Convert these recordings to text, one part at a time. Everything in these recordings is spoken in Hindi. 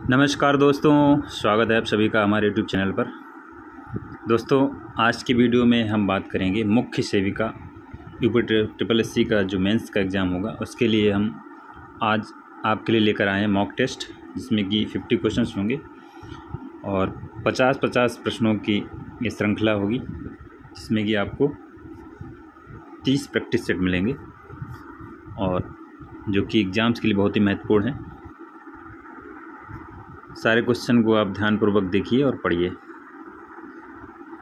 नमस्कार दोस्तों, स्वागत है आप सभी का हमारे YouTube चैनल पर। दोस्तों, आज की वीडियो में हम बात करेंगे मुख्य सेविका यूपी ट्रिपल एस सी का जो मेंस का एग्ज़ाम होगा उसके लिए हम आज आपके लिए लेकर आए हैं मॉक टेस्ट, जिसमें कि 50 क्वेश्चंस होंगे और 50-50 प्रश्नों की ये श्रृंखला होगी, जिसमें कि आपको 30 प्रैक्टिस सेट मिलेंगे और जो कि एग्ज़ाम्स के लिए बहुत ही महत्वपूर्ण है। सारे क्वेश्चन को आप ध्यानपूर्वक देखिए और पढ़िए।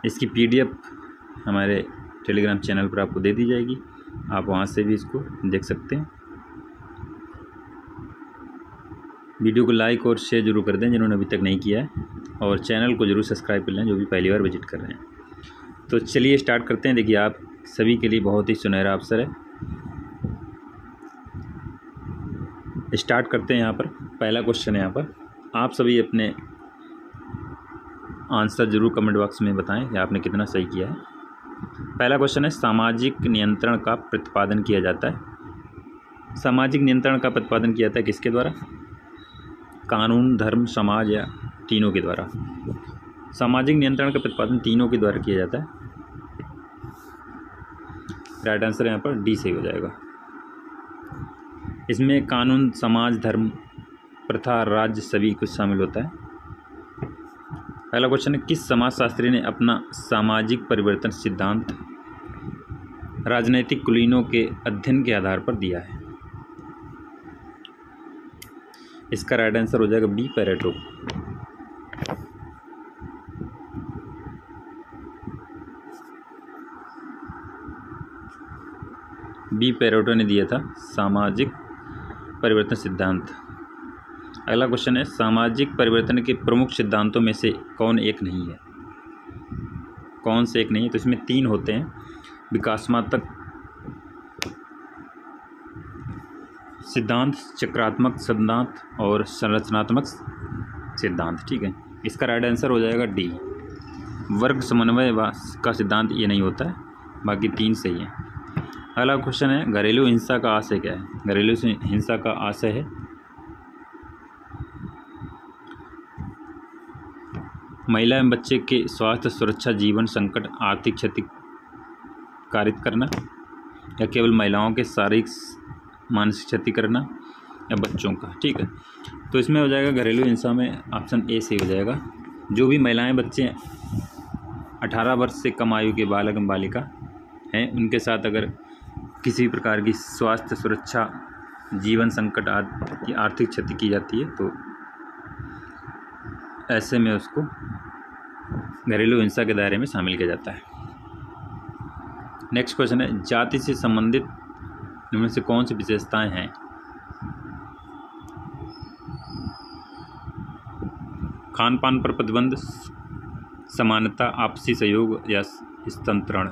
इसकी PDF हमारे टेलीग्राम चैनल पर आपको दे दी जाएगी, आप वहां से भी इसको देख सकते हैं। वीडियो को लाइक और शेयर जरूर कर दें जिन्होंने अभी तक नहीं किया है, और चैनल को जरूर सब्सक्राइब कर लें जो भी पहली बार विजिट कर रहे हैं। तो चलिए स्टार्ट करते हैं। देखिए, आप सभी के लिए बहुत ही सुनहरा अवसर है। स्टार्ट करते हैं। यहाँ पर पहला क्वेश्चन है। यहाँ पर आप सभी अपने आंसर जरूर कमेंट बॉक्स में बताएं कि आपने कितना सही किया है। पहला क्वेश्चन है, सामाजिक नियंत्रण का प्रतिपादन किया जाता है। सामाजिक नियंत्रण का प्रतिपादन किया जाता है किसके द्वारा? कानून, धर्म, समाज या तीनों के द्वारा? सामाजिक नियंत्रण का प्रतिपादन तीनों के द्वारा किया जाता है। राइट आंसर यहाँ पर डी सही हो जाएगा। इसमें कानून, समाज, धर्म, प्रथा, राज्य सभी कुछ शामिल होता है। पहला क्वेश्चन है, किस समाजशास्त्री ने अपना सामाजिक परिवर्तन सिद्धांत राजनैतिक कुलीनों के अध्ययन के आधार पर दिया है? इसका राइट आंसर हो जाएगा बी, पैरेटो। बी, पैरेटो ने दिया था सामाजिक परिवर्तन सिद्धांत। अगला क्वेश्चन है, सामाजिक परिवर्तन के प्रमुख सिद्धांतों में से कौन एक नहीं है? कौन से एक नहीं है? तो इसमें 3 होते हैं, विकासात्मक सिद्धांत, चक्रात्मक सिद्धांत और संरचनात्मक सिद्धांत। ठीक है, इसका राइट आंसर हो जाएगा डी, वर्ग समन्वय का सिद्धांत ये नहीं होता है, बाकी 3 सही है। अगला क्वेश्चन है, घरेलू हिंसा का आशय क्या है? घरेलू हिंसा का आशय है महिला एवं बच्चे के स्वास्थ्य, सुरक्षा, जीवन संकट, आर्थिक क्षति कारित करना, या केवल महिलाओं के शारीरिक मानसिक क्षति करना, या बच्चों का। ठीक है, तो इसमें हो जाएगा घरेलू हिंसा में ऑप्शन ए सही हो जाएगा। जो भी महिलाएं, बच्चे 18 वर्ष से कम आयु के बालक एवं बालिका हैं, उनके साथ अगर किसी प्रकार की स्वास्थ्य, सुरक्षा, जीवन संकट आदि आर्थिक क्षति की जाती है तो ऐसे में उसको घरेलू हिंसा के दायरे में शामिल किया जाता है। नेक्स्ट क्वेश्चन है, जाति से संबंधित इनमें से कौन सी विशेषताएं हैं? खान पान पर प्रतिबंध, समानता, आपसी सहयोग या स्थानांतरण?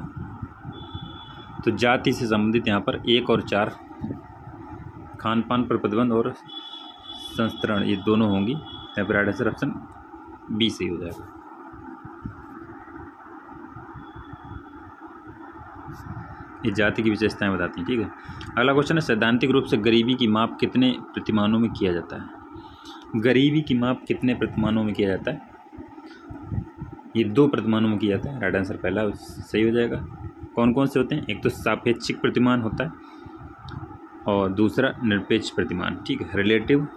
तो जाति से संबंधित यहाँ पर 1 और 4, खान पान पर प्रतिबंध और संस्तरण, ये दोनों होंगी। यहाँ पर राइट आंसर ऑप्शन बी सही हो जाएगा। ये जाति की विशेषताएं बताती हैं। ठीक है, अगला क्वेश्चन है, सैद्धांतिक रूप से गरीबी की माप कितने प्रतिमानों में किया जाता है? गरीबी की माप कितने प्रतिमानों में किया जाता है? ये 2 प्रतिमानों में किया जाता है। राइट आंसर पहला सही हो जाएगा। कौन कौन से होते हैं? एक तो सापेक्षिक प्रतिमान होता है और दूसरा निरपेक्ष प्रतिमान। ठीक है, रिलेटिव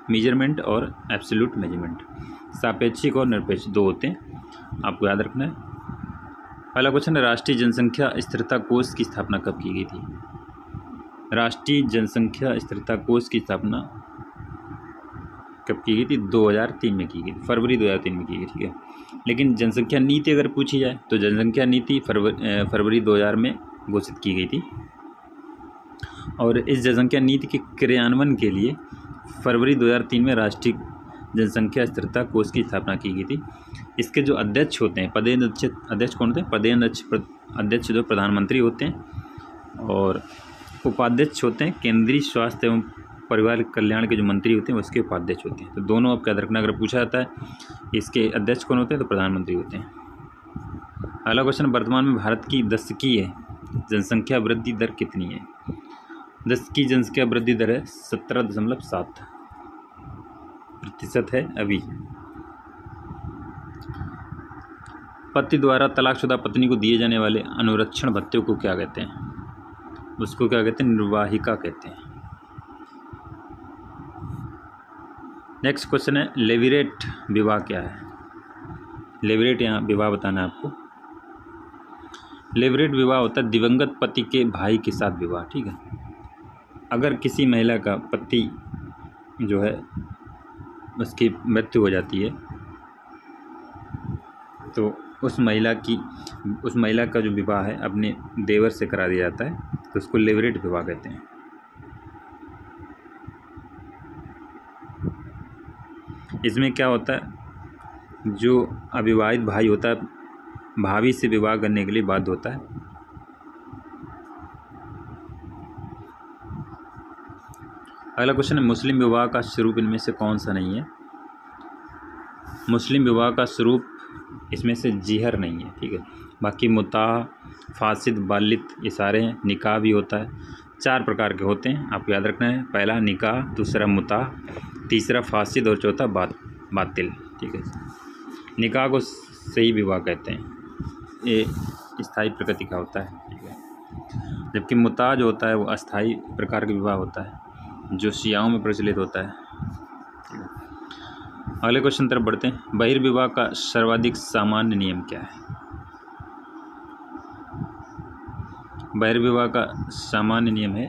मेजरमेंट और एब्सोल्यूट मेजरमेंट। सापेक्षिक और निरपेक्ष 2 होते हैं, आपको याद रखना है। पहला क्वेश्चन है, राष्ट्रीय जनसंख्या स्थिरता कोष की स्थापना कब की गई थी? राष्ट्रीय जनसंख्या स्थिरता कोष की स्थापना कब की गई थी? 2003 में की गई, फरवरी 2003 में की गई। ठीक है, लेकिन जनसंख्या नीति अगर पूछी जाए तो जनसंख्या नीति फरवरी 2000 में घोषित की गई थी, और इस जनसंख्या नीति के क्रियान्वयन के लिए फरवरी 2003 में राष्ट्रीय जनसंख्या स्थिरता कोष की स्थापना की गई थी। इसके जो अध्यक्ष होते हैं, पदेन अध्यक्ष कौन होते हैं? पदेन अध्यक्ष जो प्रधानमंत्री होते हैं, और उपाध्यक्ष होते हैं केंद्रीय स्वास्थ्य एवं परिवार कल्याण के जो मंत्री होते हैं उसके उपाध्यक्ष होते हैं। तो दोनों आपको याद रखना, अगर पूछा जाता है इसके अध्यक्ष कौन होते हैं तो प्रधानमंत्री होते हैं। अगला क्वेश्चन, वर्तमान में भारत की दशकीय जनसंख्या वृद्धि दर कितनी है? 10 की जनसंख्या वृद्धि दर है 17.7। प्रतिशत है अभी। पति द्वारा तलाकशुदा पत्नी को दिए जाने वाले अनुरक्षण भत्ते को क्या कहते हैं? उसको क्या कहते हैं? निर्वाहिका कहते हैं। नेक्स्ट क्वेश्चन है लेविरेट विवाह क्या है? लेविरेट यहाँ विवाह बताना है आपको। लेविरेट विवाह होता है दिवंगत पति के भाई के साथ विवाह, ठीक है। अगर किसी महिला का पति जो है उसकी मृत्यु हो जाती है तो उस महिला का जो विवाह है अपने देवर से करा दिया जाता है, तो उसको लेविरेट विवाह कहते हैं। इसमें क्या होता है, जो अविवाहित भाई होता है भाभी से विवाह करने के लिए बाध्य होता है। अगला क्वेश्चन है मुस्लिम विवाह का स्वरूप इनमें से कौन सा नहीं है? मुस्लिम विवाह का स्वरूप इसमें से जिहर नहीं है, ठीक है। बाकी मुताह, फासिद, बालित ये सारे हैं। निकाह भी होता है। 4 प्रकार के होते हैं, आपको याद रखना है। पहला निकाह, दूसरा मुताह, तीसरा फासिद और चौथा बातिल, ठीक है। निकाह को सही विवाह कहते हैं, ये स्थायी प्रकृति का होता है, ठीक है। जबकि मुताह जो होता है वो अस्थायी प्रकार का विवाह होता है, जो शियाओं में प्रचलित होता है। अगले क्वेश्चन तरफ बढ़ते हैं। बहिर्विवाह का सर्वाधिक सामान्य नियम क्या है? बहिर्विवाह का सामान्य नियम है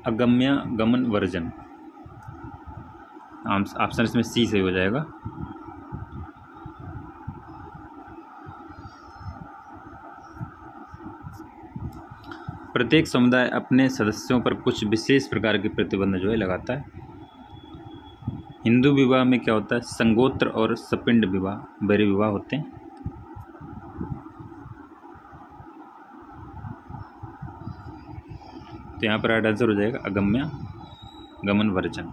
अगम्यागमन वर्जन। ऑप्शन इसमें सी सही हो जाएगा। प्रत्येक समुदाय अपने सदस्यों पर कुछ विशेष प्रकार के प्रतिबंध जो है लगाता है। हिंदू विवाह में क्या होता है, संगोत्र और सपिंड विवाह बहिर्विवाह होते हैं। तो यहाँ पर राइट आंसर हो जाएगा अगम्यागमन वर्जन।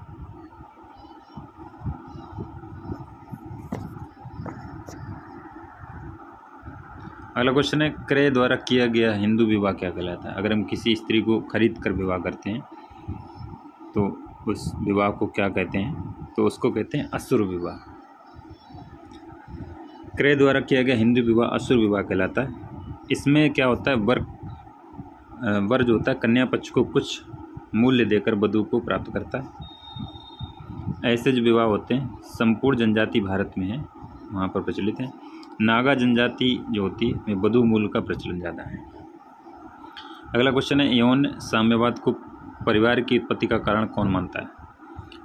अगला क्वेश्चन है क्रय द्वारा किया गया हिंदू विवाह क्या कहलाता है? अगर हम किसी स्त्री को खरीद कर विवाह करते हैं तो उस विवाह को क्या कहते हैं? तो उसको कहते हैं असुर विवाह। क्रय द्वारा किया गया हिंदू विवाह असुर विवाह कहलाता है। इसमें क्या होता है, वर जो होता है कन्या पक्ष को कुछ मूल्य देकर वधू को प्राप्त करता है। ऐसे जो विवाह होते हैं संपूर्ण जनजाति भारत में है, वहाँ पर प्रचलित है। नागा जनजाति जो होती है में वधू मूल्य का प्रचलन ज़्यादा है। अगला क्वेश्चन है यौन साम्यवाद को परिवार की उत्पत्ति का कारण कौन मानता है?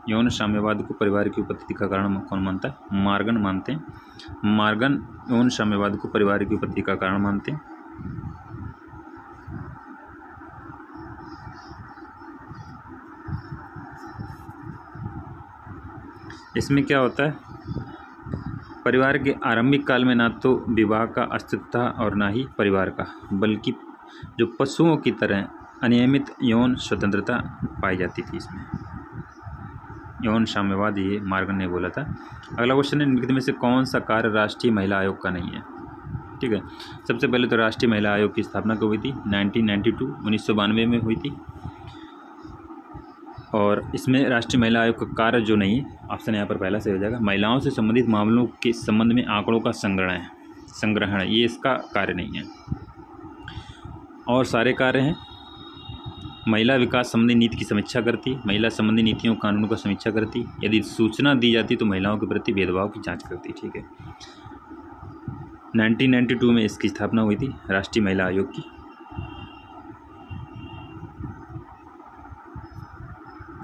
यौन साम्यवाद को परिवार की उत्पत्ति का कारण कौन मानता है? मार्गन मानते हैं। मार्गन यौन साम्यवाद को परिवार की उत्पत्ति का कारण मानते हैं। इसमें क्या होता है, परिवार के आरंभिक काल में ना तो विवाह का अस्तित्व था और ना ही परिवार का, बल्कि जो पशुओं की तरह अनियमित यौन स्वतंत्रता पाई जाती थी। इसमें यौन साम्यवाद ये मार्गन ने बोला था। अगला क्वेश्चन है निम्नलिखित में से कौन सा कार्य राष्ट्रीय महिला आयोग का नहीं है? ठीक है, सबसे पहले तो राष्ट्रीय महिला आयोग की स्थापना कब हुई थी? 1992 में हुई थी। और इसमें राष्ट्रीय महिला आयोग का कार्य जो नहीं है, ऑप्शन यहाँ पर पहला से हो जाएगा, महिलाओं से संबंधित मामलों के संबंध में आंकड़ों का संग्रहण ये इसका कार्य नहीं है। और सारे कार्य हैं महिला विकास संबंधी नीति की समीक्षा करती, महिला संबंधी नीतियों कानूनों का समीक्षा करती, यदि सूचना दी जाती तो महिलाओं के प्रति भेदभाव की जांच करती। ठीक है, 1992 में इसकी स्थापना हुई थी राष्ट्रीय महिला आयोग की।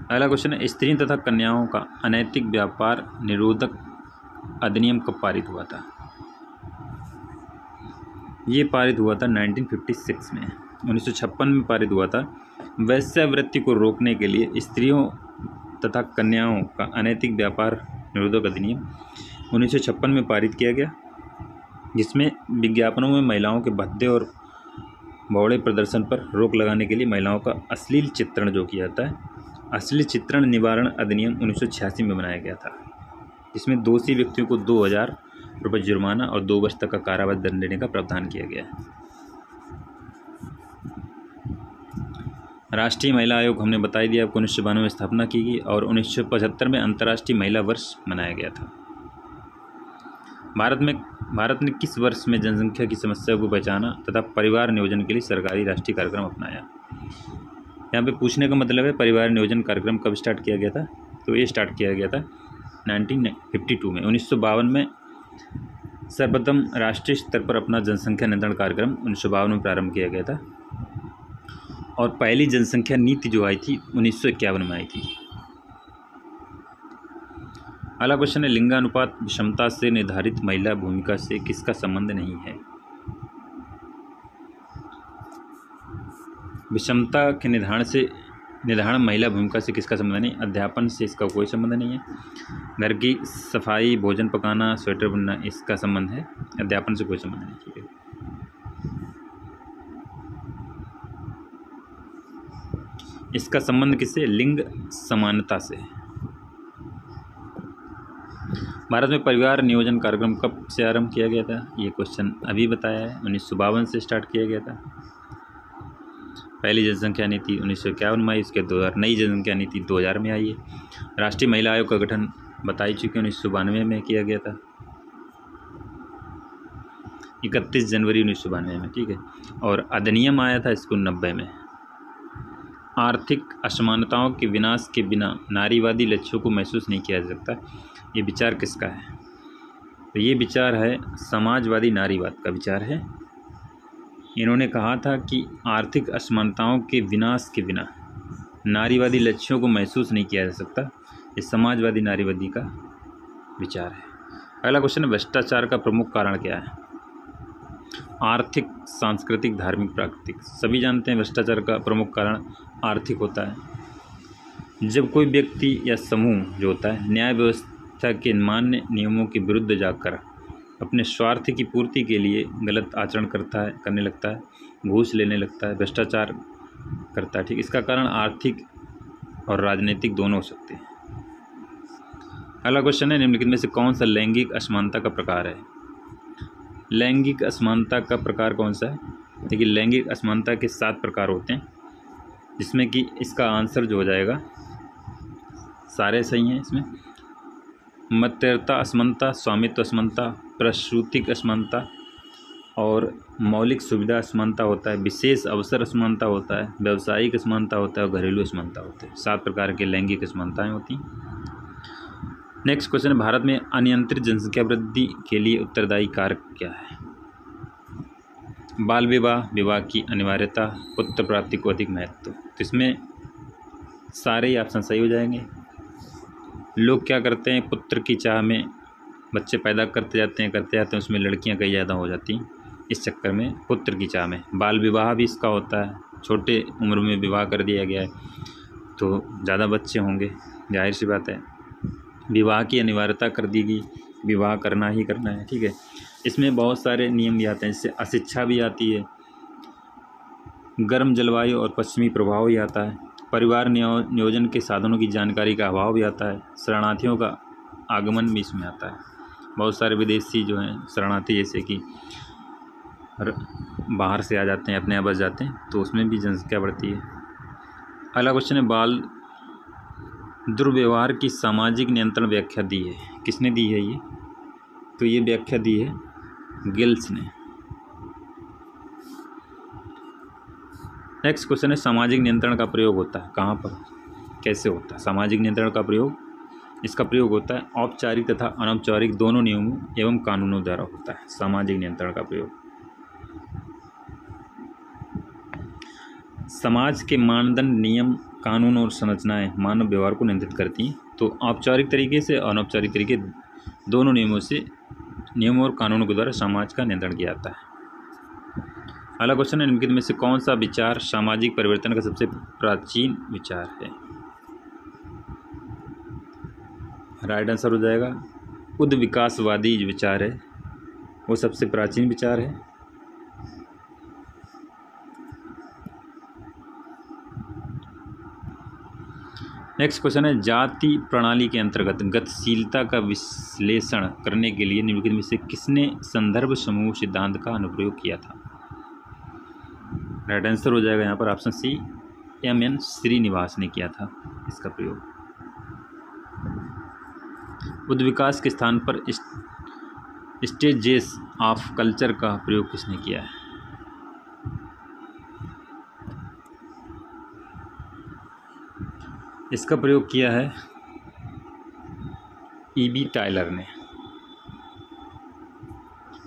अगला क्वेश्चन है स्त्रियों तथा कन्याओं का अनैतिक व्यापार निरोधक अधिनियम कब पारित हुआ था? ये पारित हुआ था 1956 में। 1956 में पारित हुआ था। वैश्यावृत्ति को रोकने के लिए स्त्रियों तथा कन्याओं का अनैतिक व्यापार निरोधक अधिनियम 1956 में पारित किया गया, जिसमें विज्ञापनों में महिलाओं के भद्दे और भौड़े प्रदर्शन पर रोक लगाने के लिए महिलाओं का अश्लील चित्रण जो किया जाता है, अश्लील चित्रण निवारण अधिनियम 1986 में बनाया गया था, जिसमें दोषी व्यक्तियों को 2000 रुपये जुर्माना और 2 वर्ष तक का कारावास दंड देने का प्रावधान किया गया है। राष्ट्रीय महिला आयोग हमने बता ही दिया आपको, 1992 में स्थापना की गई और 1975 में अंतर्राष्ट्रीय महिला वर्ष मनाया गया था। भारत ने किस वर्ष में जनसंख्या की समस्या को पहचाना तथा परिवार नियोजन के लिए सरकारी राष्ट्रीय कार्यक्रम अपनाया? यहाँ पे पूछने का मतलब है परिवार नियोजन कार्यक्रम कब स्टार्ट किया गया था? तो ये स्टार्ट किया गया था 1952 में। 1952 में सर्वप्रथम राष्ट्रीय स्तर पर अपना जनसंख्या नियंत्रण कार्यक्रम 1952 में प्रारंभ किया गया था और पहली जनसंख्या नीति जो आई थी 1951 में आई थी। अगला क्वेश्चन है लिंगानुपात विषमता से निर्धारित महिला भूमिका से किसका संबंध नहीं है? विषमता के निर्धारण महिला भूमिका से किसका संबंध नहीं? अध्यापन से इसका कोई संबंध नहीं है। घर की सफाई, भोजन पकाना, स्वेटर बुनना, इसका संबंध है। अध्यापन से कोई संबंध नहीं। ठीक है, इसका संबंध किससे? लिंग समानता से। भारत में परिवार नियोजन कार्यक्रम कब से आरंभ किया गया था? ये क्वेश्चन अभी बताया है, 1952 से स्टार्ट किया गया था। पहली जनसंख्या नीति 1951 में आई, उसके 2000 नई जनसंख्या नीति 2000 में आई है। राष्ट्रीय महिला आयोग का गठन बता ही चुके, 1992 में किया गया था, 31 जनवरी 1992 में। ठीक है, और अधिनियम आया था इसको 90 में। आर्थिक असमानताओं के विनाश के बिना नारीवादी लक्ष्यों को महसूस नहीं किया जा सकता। ये विचार किसका है? तो ये विचार है समाजवादी नारीवाद का विचार है। इन्होंने कहा था कि आर्थिक असमानताओं के विनाश के बिना नारीवादी लक्ष्यों को महसूस नहीं किया जा सकता। ये समाजवादी नारीवादी का विचार है। अगला क्वेश्चन है भ्रष्टाचार का प्रमुख कारण क्या है? आर्थिक, सांस्कृतिक, धार्मिक, प्राकृतिक। सभी जानते हैं भ्रष्टाचार का प्रमुख कारण आर्थिक होता है। जब कोई व्यक्ति या समूह जो होता है न्याय व्यवस्था के मान्य नियमों के विरुद्ध जाकर अपने स्वार्थ की पूर्ति के लिए गलत आचरण करने लगता है, घूस लेने लगता है, भ्रष्टाचार करता है। ठीक, इसका कारण आर्थिक और राजनीतिक दोनों हो सकते हैं। अगला क्वेश्चन है निम्नलिखित में से कौन सा लैंगिक असमानता का प्रकार है? लैंगिक असमानता का प्रकार कौन सा है? देखिए, लैंगिक असमानता के 7 प्रकार होते हैं, जिसमें कि इसका आंसर जो हो जाएगा, सारे सही हैं इसमें। मतदाता असमानता, स्वामित्व असमानता, प्रसूतिक असमानता और मौलिक सुविधा असमानता होता है, विशेष अवसर असमानता होता है, व्यावसायिक असमानता होता है और घरेलू असमानता होता है। 7 प्रकार के लैंगिक असमानताएं होती हैं। नेक्स्ट क्वेश्चन है भारत में अनियंत्रित जनसंख्या वृद्धि के लिए उत्तरदायी कारक क्या है? बाल विवाह, विवाह की अनिवार्यता, पुत्र प्राप्ति को अधिक महत्व। तो इसमें सारे ही ऑप्शन सही हो जाएंगे। लोग क्या करते हैं, पुत्र की चाह में बच्चे पैदा करते जाते हैं, उसमें लड़कियां कई ज़्यादा हो जाती हैं, इस चक्कर में पुत्र की चाह में। बाल विवाह भी इसका होता है, छोटे उम्र में विवाह कर दिया गया है तो ज़्यादा बच्चे होंगे, जाहिर सी बात है। विवाह की अनिवार्यता कर दी गई, विवाह करना ही करना है। ठीक है, इसमें बहुत सारे नियम भी आते हैं, इससे अशिक्षा भी आती है, गर्म जलवायु और पश्चिमी प्रभाव भी आता है, परिवार नियोजन के साधनों की जानकारी का अभाव भी आता है, शरणार्थियों का आगमन भी इसमें आता है। बहुत सारे विदेशी जो हैं शरणार्थी, जैसे कि बाहर से आ जाते हैं, अपने यहाँ बस जाते हैं, तो उसमें भी जनसंख्या बढ़ती है। अगला क्वेश्चन है बाल दुर्व्यवहार की सामाजिक नियंत्रण व्याख्या दी है, किसने दी है ये? तो ये व्याख्या दी है गिल्स ने। नेक्स्ट क्वेश्चन है सामाजिक नियंत्रण का प्रयोग होता है कहाँ पर, कैसे होता है? सामाजिक नियंत्रण का प्रयोग, इसका प्रयोग होता है औपचारिक तथा अनौपचारिक दोनों नियमों एवं कानूनों द्वारा होता है सामाजिक नियंत्रण का प्रयोग। समाज के मानदंड, नियम, कानून और संरचनाएं मानव व्यवहार को नियंत्रित करती हैं। तो औपचारिक तरीके से और अनौपचारिक तरीके दोनों नियमों और कानूनों के द्वारा समाज का नियंत्रण किया जाता है। अगला क्वेश्चन है निम्नलिखित में से कौन सा विचार सामाजिक परिवर्तन का सबसे प्राचीन विचार है? राइट आंसर हो जाएगा उद्विकासवादी जो विचार है वो सबसे प्राचीन विचार है। नेक्स्ट क्वेश्चन है जाति प्रणाली के अंतर्गत गतिशीलता का विश्लेषण करने के लिए निम्नलिखित में से किसने संदर्भ समूह सिद्धांत का अनुप्रयोग किया था? राइट आंसर हो जाएगा यहाँ पर ऑप्शन सी M.N. श्रीनिवास ने किया था इसका प्रयोग। बुद्ध विकास के स्थान पर स्टेजेस ऑफ कल्चर का प्रयोग किसने किया है? इसका प्रयोग किया है E.B. टायलर ने।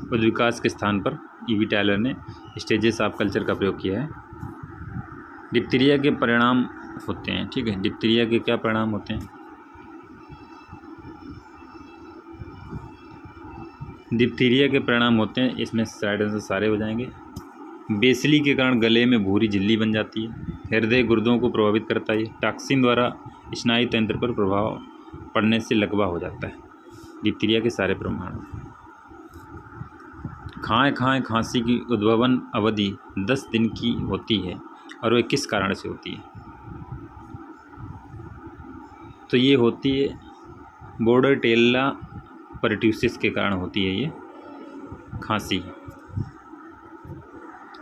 बुद्ध विकास के स्थान पर E.B. टायलर ने स्टेजेस ऑफ कल्चर का प्रयोग किया है। डिप्थीरिया के परिणाम होते हैं, ठीक है, डिप्थीरिया के क्या परिणाम होते हैं? डिप्थीरिया के परिणाम होते हैं, इसमें साइड आंसर सारे हो जाएंगे। बेसिली के कारण गले में भूरी झिल्ली बन जाती है। हृदय गुर्दों को प्रभावित करता है। टॉक्सिन द्वारा स्नायु तंत्र पर प्रभाव पड़ने से लकवा हो जाता है। डिप्थीरिया के सारे प्रमाण। खाएं खांसी की उद्भवन अवधि 10 दिन की होती है और वह किस कारण से होती है? तो ये होती है बोर्डरटेल्ला परट्यूसिस के कारण होती है ये खांसी।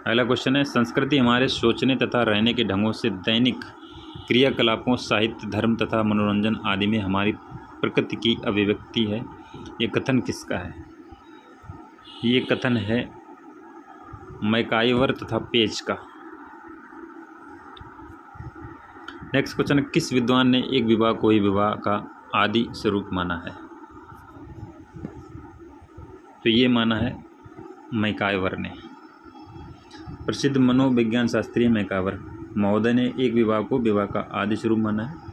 अगला क्वेश्चन है, संस्कृति हमारे सोचने तथा रहने के ढंगों से दैनिक क्रियाकलापों, साहित्य, धर्म तथा मनोरंजन आदि में हमारी प्रकृति की अभिव्यक्ति है। ये कथन किसका है? ये कथन है मैकाइवर तथा पेज का। नेक्स्ट क्वेश्चन, किस विद्वान ने एक विवाह को ही विवाह का आदि स्वरूप माना है? तो ये माना है मैकाइवर ने। प्रसिद्ध मनोविज्ञान शास्त्री मैकाइवर महोदय ने एक विवाह को विवाह का आदि स्वरूप माना है।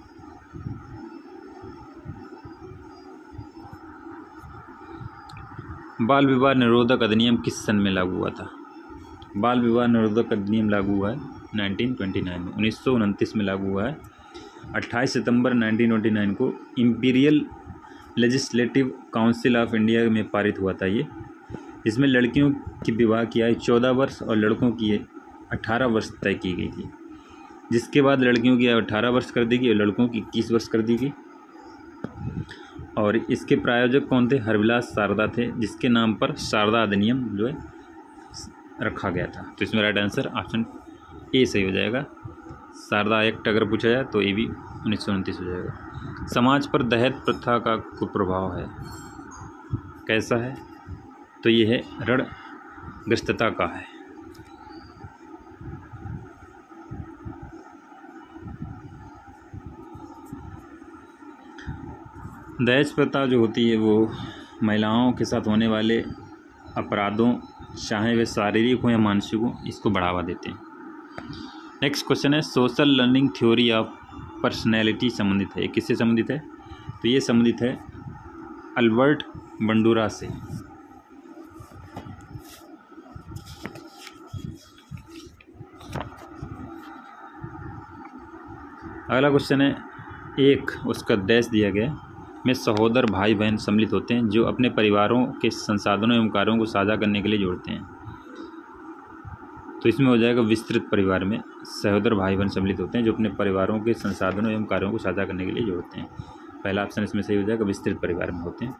बाल विवाह निरोधक अधिनियम किस सन में लागू हुआ था? बाल विवाह निरोधक अधिनियम लागू हुआ है 1929 में, 1929 में लागू हुआ है। 28 सितंबर 1929 को imperial legislative council of India में पारित हुआ था ये, जिसमें लड़कियों की विवाह की आयु 14 वर्ष और लड़कों की 18 वर्ष तय की गई थी, जिसके बाद लड़कियों की आयु 18 वर्ष कर दी गई और लड़कों की 21 वर्ष कर दी गई। और इसके प्रायोजक कौन थे? हरविलास शारदा थे, जिसके नाम पर शारदा अधिनियम जो है रखा गया था। तो इसमें राइट आंसर ऑप्शन ए सही हो जाएगा। शारदा एक्ट अगर पूछा जाए तो ये भी 1929 हो जाएगा। समाज पर दहेज प्रथा का कुप्रभाव है, कैसा है? तो ये है ऋणग्रस्तता का है। दहेज प्रथा जो होती है वो महिलाओं के साथ होने वाले अपराधों, चाहे वे शारीरिक हो या मानसिक हो, इसको बढ़ावा देते हैं। नेक्स्ट क्वेश्चन है, social learning theory of personality संबंधित है, किससे संबंधित है? तो ये संबंधित है अल्बर्ट बंडूरा से। अगला क्वेश्चन है, एक उसका डैश दिया गया में सहोदर भाई बहन सम्मिलित होते हैं जो अपने परिवारों के संसाधनों एवं कार्यों को साझा करने के लिए जोड़ते हैं। तो इसमें हो जाएगा विस्तृत परिवार में सहोदर भाई बहन सम्मिलित होते हैं जो अपने परिवारों के संसाधनों एवं कार्यों को साझा करने के लिए जोड़ते हैं। पहला ऑप्शन इसमें सही हो जाएगा, विस्तृत परिवार में होते हैं।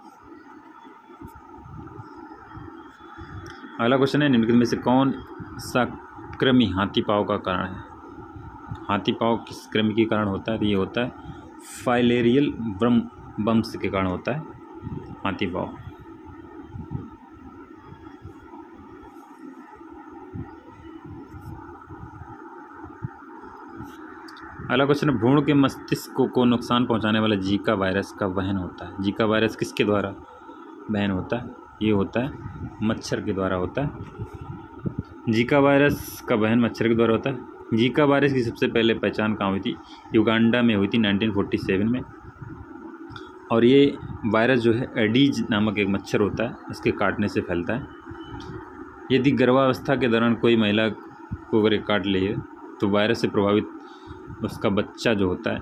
अगला क्वेश्चन है, निम्नलिखित में से कौन सा कृमि हाथी पाँव का कारण है? हाथी पाँव किस कृमि के कारण होता है? तो ये होता है फाइलेरियल वंश के कारण होता है हाथी पाँव। अगला क्वेश्चन है, भ्रूण के मस्तिष्क को नुकसान पहुंचाने वाला जीका वायरस का वहन होता है। जीका वायरस किसके द्वारा वहन होता है? ये होता है मच्छर के द्वारा होता है। जीका वायरस का वहन मच्छर के द्वारा होता है। जीका वायरस की सबसे पहले पहचान कहाँ हुई थी? युगांडा में हुई थी 1947 में। और ये वायरस जो है एडीज नामक एक मच्छर होता है, इसके काटने से फैलता है। यदि गर्भावस्था के दौरान कोई महिला को अगर काट ले तो वायरस से प्रभावित उसका बच्चा जो होता है,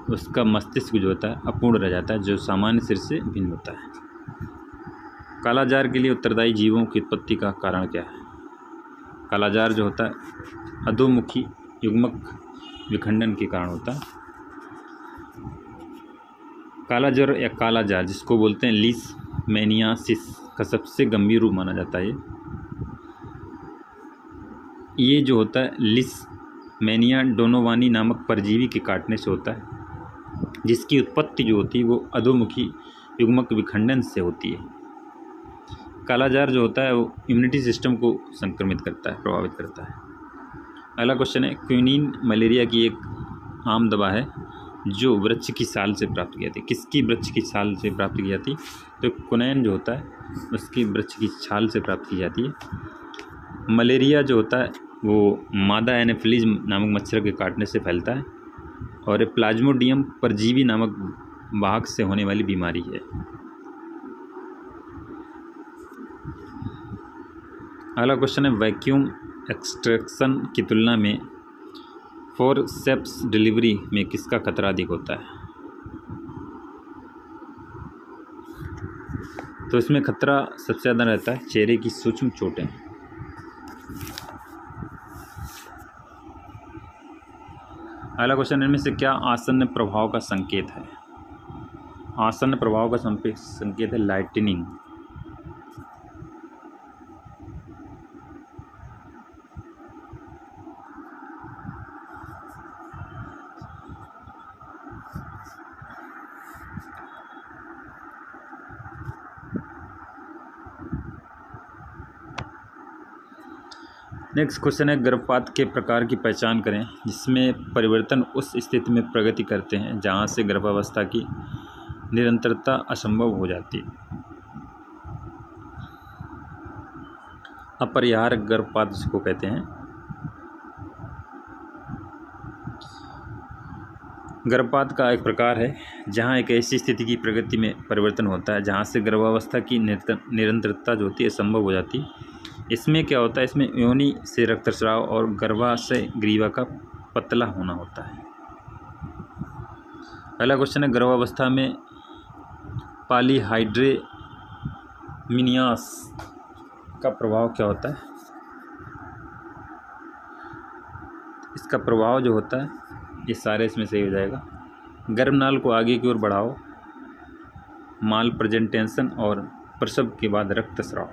उसका मस्तिष्क जो होता है अपूर्ण रह जाता है, जो सामान्य सिर से भिन्न होता है। कालाजार के लिए उत्तरदायी जीवों की उत्पत्ति का कारण क्या है? कालाजार जो होता है अधोमुखी युग्मक विखंडन के कारण होता है। काला ज्वर या कालाजार जिसको बोलते हैं लीशमैनियासिस का सबसे गंभीर रूप माना जाता है। ये जो होता है मैनिया डोनोवानी नामक परजीवी के काटने से होता है, जिसकी उत्पत्ति जो होती है वो अधोमुखी युग्मक विखंडन से होती है। कालाजार जो होता है वो इम्यूनिटी सिस्टम को संक्रमित करता है, प्रभावित करता है। अगला क्वेश्चन है, क्विनीन मलेरिया की एक आम दवा है जो वृक्ष की साल से प्राप्त की जाती है। किसकी वृक्ष की छाल से प्राप्त की जाती है? तो क्विनैन जो होता है उसकी वृक्ष की छाल से प्राप्त की जाती है। मलेरिया जो होता है वो मादा एनाफिलीज नामक मच्छर के काटने से फैलता है और ये प्लाज्मोडियम परजीवी नामक वाहक से होने वाली बीमारी है। अगला क्वेश्चन है, वैक्यूम एक्सट्रैक्शन की तुलना में फोरसेप्स डिलीवरी में किसका खतरा अधिक होता है? तो इसमें खतरा सबसे ज़्यादा रहता है चेहरे की सूक्ष्म चोटें। अगला क्वेश्चन, इनमें से क्या आसन्न प्रभाव का संकेत है? आसन्न प्रभाव का संकेत है लाइटनिंग। नेक्स्ट क्वेश्चन है, गर्भपात के प्रकार की पहचान करें जिसमें परिवर्तन उस स्थिति में प्रगति करते हैं जहां से गर्भावस्था की निरंतरता असंभव हो जाती है। अपरिहार्य गर्भपात जिसको कहते हैं। गर्भपात का एक प्रकार है जहां एक ऐसी स्थिति की प्रगति में परिवर्तन होता है जहां से गर्भावस्था की निरंतरता जो होती है असंभव हो जाती है। इसमें क्या होता है, इसमें योनि से रक्तस्राव और गर्भाशय ग्रीवा का पतला होना होता है। अगला क्वेश्चन है, गर्भावस्था में पॉलीहाइड्रेमिनियास का प्रभाव क्या होता है? इसका प्रभाव जो होता है ये सारे इसमें सही हो जाएगा। गर्भनाल को आगे की ओर बढ़ाओ, माल प्रेजेंटेशन और प्रसव के बाद रक्तस्राव।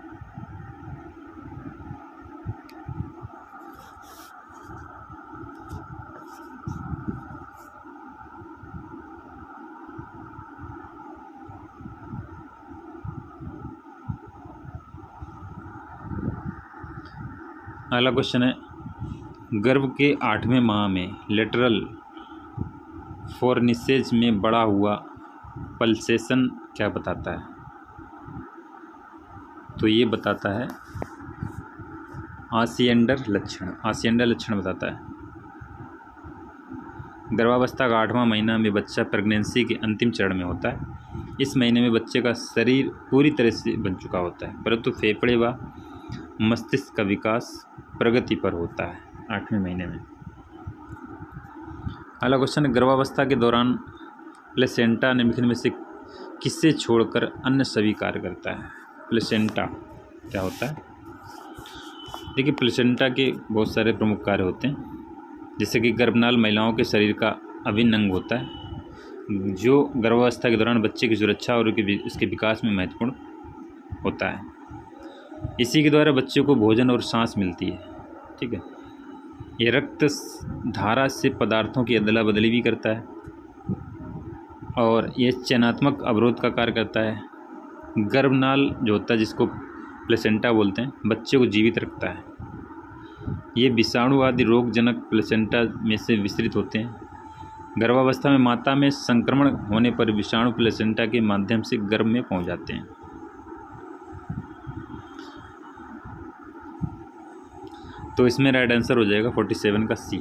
अगला क्वेश्चन है, गर्भ के 8वें माह में लेटरल फोर्निसेज में बड़ा हुआ पल्सेशन क्या बताता है? तो ये बताता है आसिएंडर लक्षण बताता है। गर्भावस्था का 8वां महीना में बच्चा प्रेगनेंसी के अंतिम चरण में होता है। इस महीने में बच्चे का शरीर पूरी तरह से बन चुका होता है, परंतु फेफड़े व मस्तिष्क का विकास प्रगति पर होता है 8वें महीने में। अगला क्वेश्चन, गर्भावस्था के दौरान प्लेसेंटा निम्नलिखित में से किससे छोड़कर अन्य सभी कार्य करता है? प्लेसेंटा क्या होता है? देखिए, प्लेसेंटा के बहुत सारे प्रमुख कार्य होते हैं, जैसे कि गर्भनाल महिलाओं के शरीर का अभिन्न अंग होता है जो गर्भावस्था के दौरान बच्चे की सुरक्षा और उसके विकास में महत्वपूर्ण होता है। इसी के द्वारा बच्चे को भोजन और सांस मिलती है। ठीक है, ये रक्त धारा से पदार्थों की अदला बदली भी करता है और ये चयनात्मक अवरोध का कार्य करता है। गर्भनाल जो होता है जिसको प्लेसेंटा बोलते हैं, बच्चे को जीवित रखता है। ये विषाणु आदि रोगजनक प्लेसेंटा में से विस्तृत होते हैं। गर्भावस्था में माता में संक्रमण होने पर विषाणु प्लेसेंटा के माध्यम से गर्भ में पहुंच जाते हैं। तो इसमें राइट आंसर हो जाएगा 47 का सी।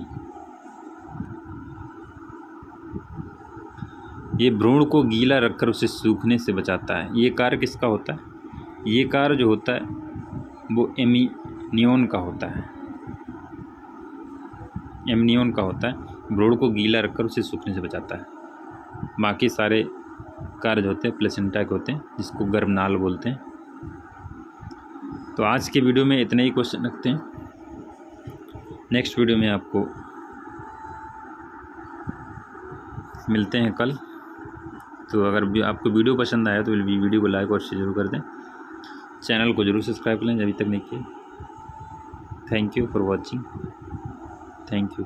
ये भ्रूण को गीला रखकर उसे सूखने से बचाता है। ये कार्य किसका होता है? ये कार्य जो होता है वो एमनियोन का होता है। एमनियोन का होता है, भ्रूण को गीला रखकर उसे सूखने से बचाता है। बाकी सारे कार्य जो होते हैं प्लेसेंटा के होते हैं, जिसको गर्भनाल बोलते हैं। तो आज के वीडियो में इतने ही क्वेश्चन रखते हैं। नेक्स्ट वीडियो में आपको मिलते हैं कल। तो अगर भी आपको वीडियो पसंद आया तो वीडियो को लाइक और शेयर जरूर कर दें। चैनल को जरूर सब्सक्राइब कर लें अभी तक नहीं किए। Thank you for watching. Thank you.